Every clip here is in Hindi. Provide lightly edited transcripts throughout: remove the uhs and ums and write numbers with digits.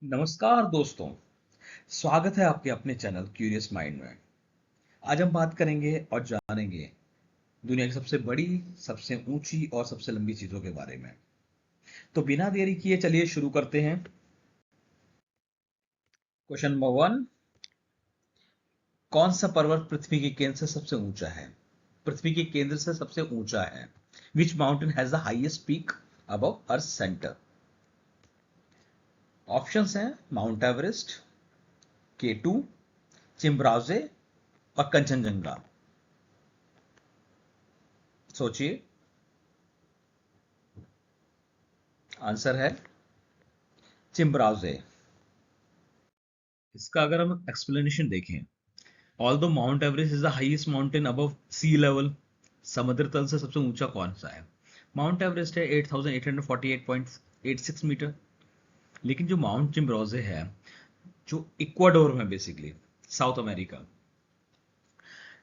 नमस्कार दोस्तों। स्वागत है आपके अपने चैनल क्यूरियस माइंड में। आज हम बात करेंगे और जानेंगे दुनिया की सबसे बड़ी, सबसे ऊंची और सबसे लंबी चीजों के बारे में। तो बिना देरी किए चलिए शुरू करते हैं। Question number 1। कौन सा पर्वत पृथ्वी के केंद्र से सबसे ऊंचा है? पृथ्वी के केंद्र से सबसे ऊंचा है। Which mountain has the highest peak above earth centre? Options हैं माउंट एवरेस्ट, केटू, चिम्ब्राजे और कंचनजंगा। सोचिए। आंसर है चिम्ब्राजे। इसका अगर हम एक्सप्लेनेशन देखें, although Mount Everest is the highest mountain above sea level, समुद्र तल से सबसे ऊंचा कौन सा है? माउंट एवरेस्ट है 8848.86 मीटर। लेकिन जो माउंट चिम्ब्रोजे है, जो इक्वाडोर में basically South America,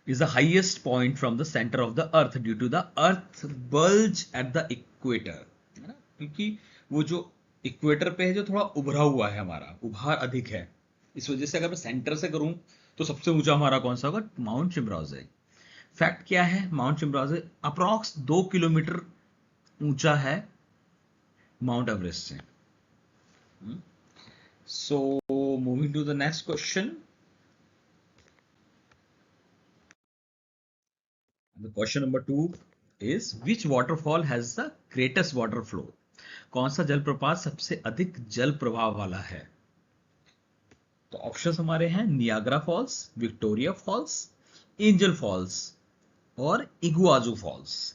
is the highest point from the centre of the earth due to the earth bulge at the equator, है ना? क्योंकि वो जो इक्वेटर पे है, जो थोड़ा उभरा हुआ है, हमारा उभार अधिक है। इस वजह से अगर मैं सेंटर से करूं तो सबसे ऊंचा हमारा कौन सा होगा? माउंट चिम्ब्राजे। फैक्ट क्या है? माउंट चिम्ब्राजे अप्रॉक्स 2 किलोमीटर ऊंचा है माउंट एवरेस्ट से। So moving to the next question. The question number 2 is which waterfall has the greatest water flow? कौन सा जलप्रपात सबसे अधिक जल प्रवाह वाला है? तो ऑप्शंस हमारे हैं Niagara Falls, Victoria Falls, Angel Falls और इगुआजू फॉल्स।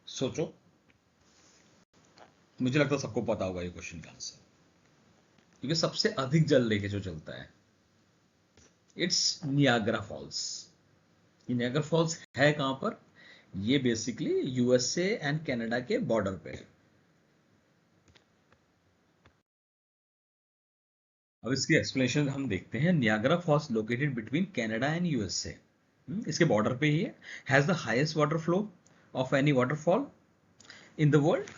सोचो। मुझे लगता है सबको पता होगा ये क्वेश्चन का आंसर, क्योंकि सबसे अधिक जल लेके जो चलता है, इट्स नियाग्रा फॉल्स। ये नियाग्रा फॉल्स है कहां पर? ये बेसिकली यूएसए एंड कनाडा के बॉर्डर पे है। अब इसकी एक्सप्लेनेशन हम देखते हैं। Niagara Falls located between Canada and USA, इसके बॉर्डर पे ही है। Has the highest water flow of any waterfall in the world,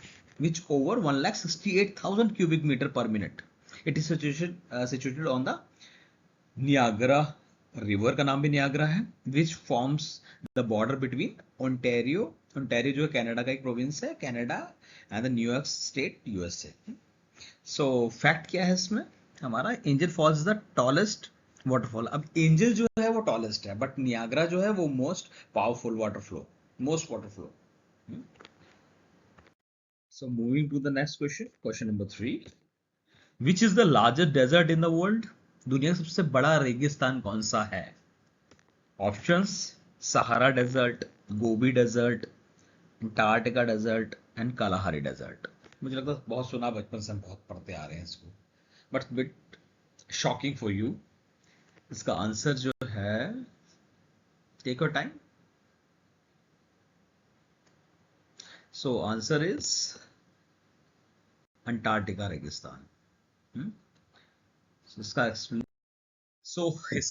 which over 1,68,000 cubic metre per minute. It is situated on the Niagara river, का नाम भी नियाग्रा है, विच forms the border between Ontario, Ontario जो है कनाडा का एक प्रोविंस है, Canada and the New York state, USA. So fact क्या है इसमें? हमारा Angel Falls is the tallest waterfall. अब एंजल जो है वो टॉलेस्ट है, बट नियाग्रा जो है वो most powerful water flow, most water flow. So moving to the next question, question number 3। Which is the largest desert in the world? दुनिया का सबसे बड़ा रेगिस्तान कौन सा है? Options Sahara Desert, Gobi Desert, Antarctica Desert and Kalahari Desert. मुझे लगता है बहुत सुना, बचपन से हम बहुत पढ़ते आ रहे हैं इसको, but bit shocking for you. इसका आंसर जो है, take your time. So answer is Antarctica रेगिस्तान। हम्म? इसका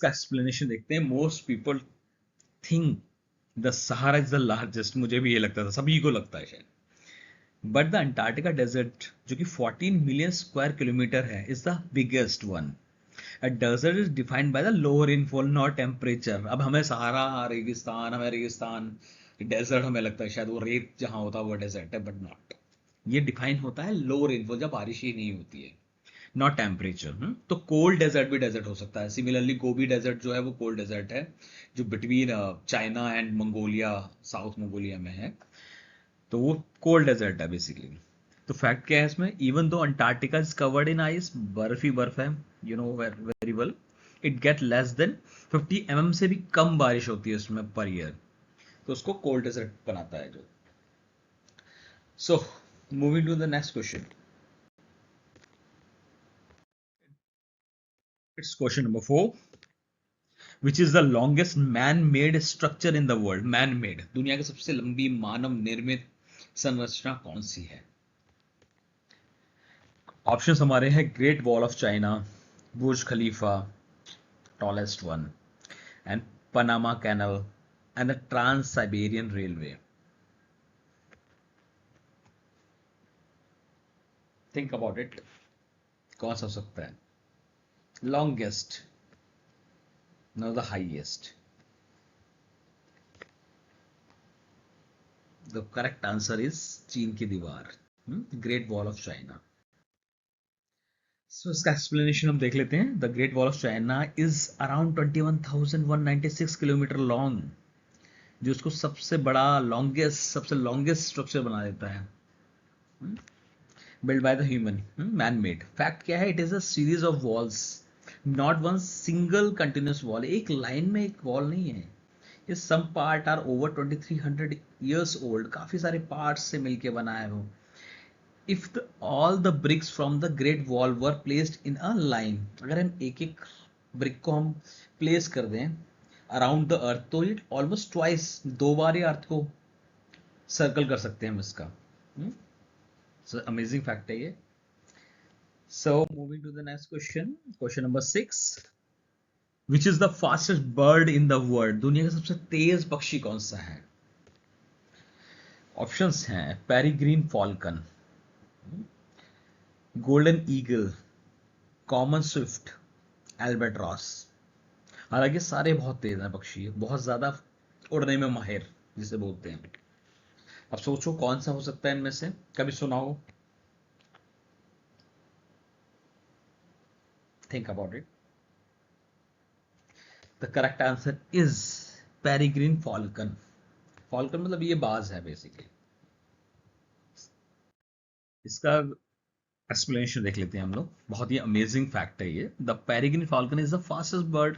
एक्सप्लेनेशन देखते हैं। Most people think the Sahara is the largest. मुझे भी ये लगता था, सभी को लगता है शायद, बट द अंटार्कटिका डेजर्ट जो कि 14 मिलियन स्क्वायर किलोमीटर है, is the biggest one. A desert is defined by the lower rainfall, not temperature. अब हमें सहारा रेगिस्तान, हमें रेगिस्तान, डेजर्ट हमें लगता है शायद वो रेत जहां होता है वो डेजर्ट है, बट नॉट। ये डिफाइन होता है लो रेनफॉल, जब बारिश ही नहीं होती है, नॉट टेम्परेचर। तो कोल्ड डेजर्ट भी डेजर्ट हो सकता है। सिमिलरली गोबी डेजर्ट जो है वो कोल्ड डेजर्ट है, जो between China and Mongolia, south Mongolia में है। तो वो कोल्ड डेजर्ट है बेसिकली। तो फैक्ट क्या है इसमें? Even though Antarctica is covered in ice, बर्फ ही बर्फ है, you know very well, it get less than 50 mm से भी कम बारिश होती है उसमें पर ईयर। तो उसको कोल्ड डेजर्ट बनाता है जो। So moving to the next question, it's question number 4। Which is the longest man made structure in the world? Man made, दुनिया की सबसे लंबी मानव निर्मित संरचना कौन सी है? ऑप्शंस हमारे हैं great wall of China, Burj Khalifa, tallest one, and Panama Canal and the Trans-Siberian Railway. Think about it. कौन सा हो सकता है? Longest, know the highest. The correct answer is चीन की दीवार, ग्रेट वॉल ऑफ चाइना। सो इसका एक्सप्लेनेशन हम देख लेते हैं। The Great wall of China is around 21,196 kilometre long, जो उसको सबसे लॉन्गेस्ट स्ट्रक्चर बना देता है, built by the human, man made। Fact क्या है? It is a series of walls, not one single continuous wall. एक लाइन में एक वॉल नहीं है ये। Some part are over 2300 years old, काफी सारे पार्ट्स से मिलके बना है वो। If all the bricks from the Great Wall were placed in a line, अगर हम एक एक ब्रिक को हम प्लेस कर दें अराउंड द अर्थ, तो इट ऑलमोस्ट ट्वाइस, दो बार ये अर्थ को सर्कल कर सकते हैं हम इसका। सो अमेजिंग फैक्ट है ये। So moving to the next question, question number 6, which is the fastest bird in the world? दुनिया का सबसे तेज पक्षी कौन सा है? ऑप्शंस हैं peregrine falcon, golden eagle, common swift, albatross. हालांकि सारे बहुत तेज हैं पक्षी, बहुत ज्यादा उड़ने में माहिर जिसे बोलते हैं। अब सोचो कौन सा हो सकता है इनमें से, कभी सुना हो? Think about it. The correct answer is peregrine falcon. Falcon मतलब ये बाज है बेसिकली। इसका एक्सप्लेनेशन देख लेते हैं हम लोग। बहुत ही अमेजिंग फैक्ट है ये। The peregrine falcon is the fastest bird,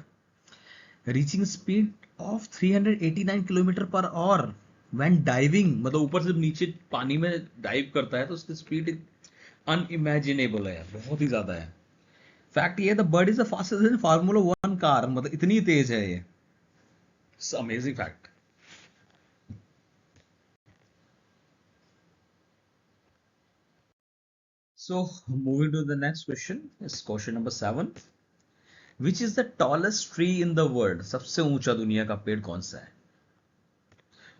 reaching speed of 389 kilometre per hour when diving. मतलब ऊपर से नीचे पानी में डाइव करता है तो उसकी स्पीड अनइमेजिनेबल है, बहुत ही ज्यादा है। फैक्ट ये, the bird is the fastest in formula 1 car, मतलब इतनी तेज है ये। Amazing fact. So moving to the next question is question number 7, which is the tallest tree in the world? सबसे ऊंचा दुनिया का पेड़ कौन सा है?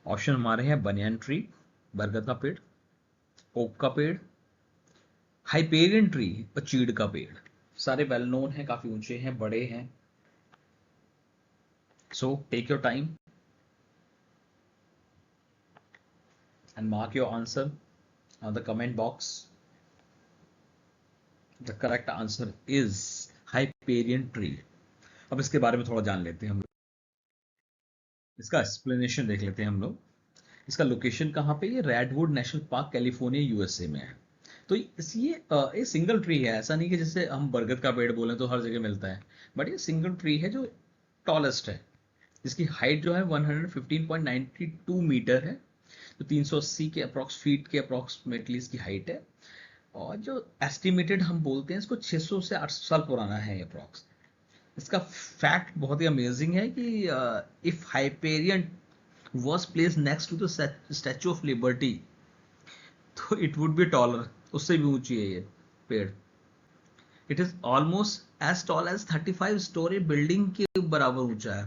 ऑप्शन हमारे हैं बनियन ट्री, बरगद का पेड़, ओक का पेड़, हाइपेरियन ट्री और चीड़ का पेड़। सारे वेल नोन हैं, काफी ऊंचे हैं, बड़े हैं। So take your time and mark your answer on the comment box. The correct answer is Hyperion tree। अब इसके बारे में थोड़ा जान लेते हैं हम लोग। इसका एक्सप्लेनेशन देख लेते हैं हम लोग। इसका लोकेशन कहाँ पे? ये redwood national park California USA में है। तो ये सिंगल ट्री है, ऐसा नहीं कि जैसे हम बरगद का पेड़ बोलें तो हर जगह मिलता है, बट ये सिंगल ट्री है जो टॉलेस्ट है। इसकी हाइट जो है 115.92 मीटर है, तो 380 के अप्रॉक्स फीट के अप्रॉक्सीमेटली इसकी हाइट है। और जो एस्टिमेटेड हम बोलते हैं इसको 600 से 800 साल पुराना है अप्रॉक्स। इसका फैक्ट बहुत ही अमेजिंग है कि if Hyperion was placed next to the statue of liberty, तो इट वुड बी टॉलर, उससे भी ऊंची है ये पेड़। It is almost as tall as 35 storey building के बराबर ऊंचा है।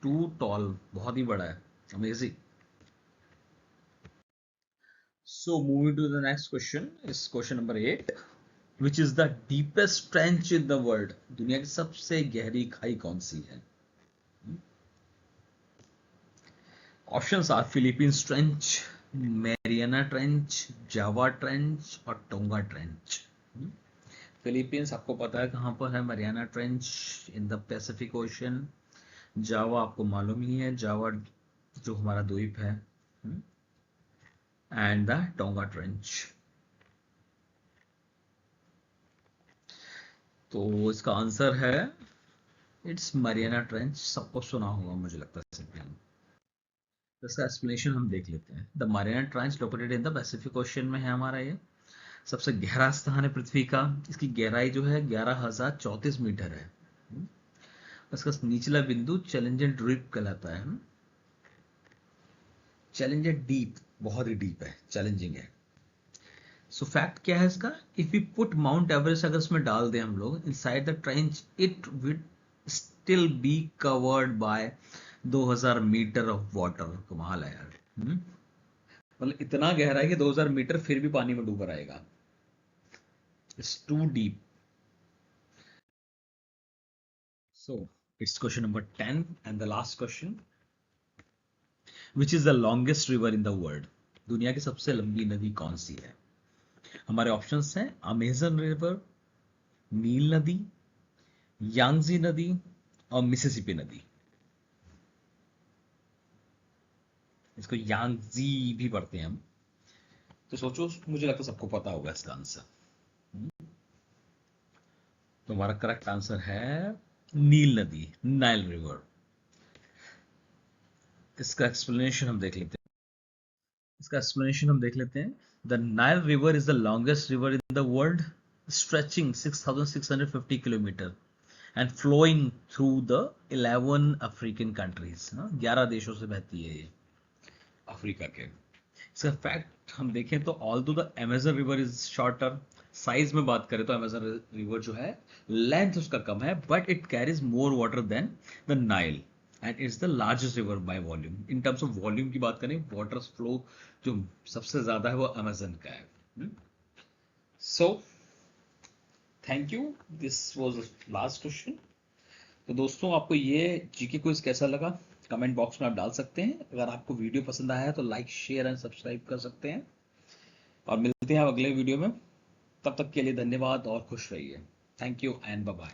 टू टॉल, बहुत ही बड़ा है। Amazing. So moving to the next question is question number 8, which is the deepest trench in the world? दुनिया की सबसे गहरी खाई कौन सी है? Options are Philippines Trench, Mariana Trench, Java Trench और टोंगा ट्रेंच। फिलीपींस आपको पता है कहां पर है, Mariana Trench in the Pacific Ocean. जावा आपको मालूम ही है, जावा जो हमारा द्वीप है, एंड द टोंगा ट्रेंच। तो इसका आंसर है इट्स मैरियाना ट्रेंच। सबको सुना होगा मुझे लगता है सिंपली। इसका एक्सप्लेनेशन हम देख लेते हैं। The Mariana trench located in the Pacific ocean में है हमारा ये। सबसे गहरा स्थान है पृथ्वी का। इसकी गहराई जो है 11,034 मीटर है। इसका निचला बिंदु चैलेंजर डीप कहलाता है। चैलेंजर डीप, बहुत ही डीप है, चैलेंजिंग है। सो फैक्ट क्या है इसका? If you put Mount Everest अगर इसमें डाल दें हम लोग inside the trench, it will still be covered by 2000 metres of water. कमाल है यार। मतलब इतना गहरा है कि 2000 मीटर फिर भी पानी में डूबा रहेगा। It's too deep. So it's question number 10 and the last question. Which is the longest river in the world? दुनिया की सबसे लंबी नदी कौन सी है? हमारे ऑप्शंस हैं अमेजन रिवर, नील नदी, यांगजी नदी और मिसिसिपी नदी। इसको यांगजी भी पढ़ते हैं हम। तो सोचो, मुझे लगता है सबको पता होगा इसका आंसर। तो हमारा करेक्ट आंसर है नील नदी, नाइल रिवर। इसका एक्सप्लेनेशन हम देख लेते हैं। The Nile river is the longest river in the world, stretching 6,650 kilometre and flowing through the 11 African countries. 11 देशों से बहती है ये अफ्रीका के। इसका फैक्ट हम देखें तो although the Amazon river is shorter, size में बात करें तो अमेजन रिवर जो है लेंथ उसका कम है, but it carries more water than the Nile and it's the largest river by volume. In terms of volume की बात करें, वाटर फ्लो जो सबसे ज्यादा है वो अमेजन का है। So thank you, this was last question. तो दोस्तों, आपको ये जीके क्विज कैसा लगा कमेंट बॉक्स में आप डाल सकते हैं। अगर आपको वीडियो पसंद आया है तो लाइक, शेयर एंड सब्सक्राइब कर सकते हैं। और मिलते हैं अगले वीडियो में। तब तक के लिए धन्यवाद और खुश रहिए। Thank you and bye bye.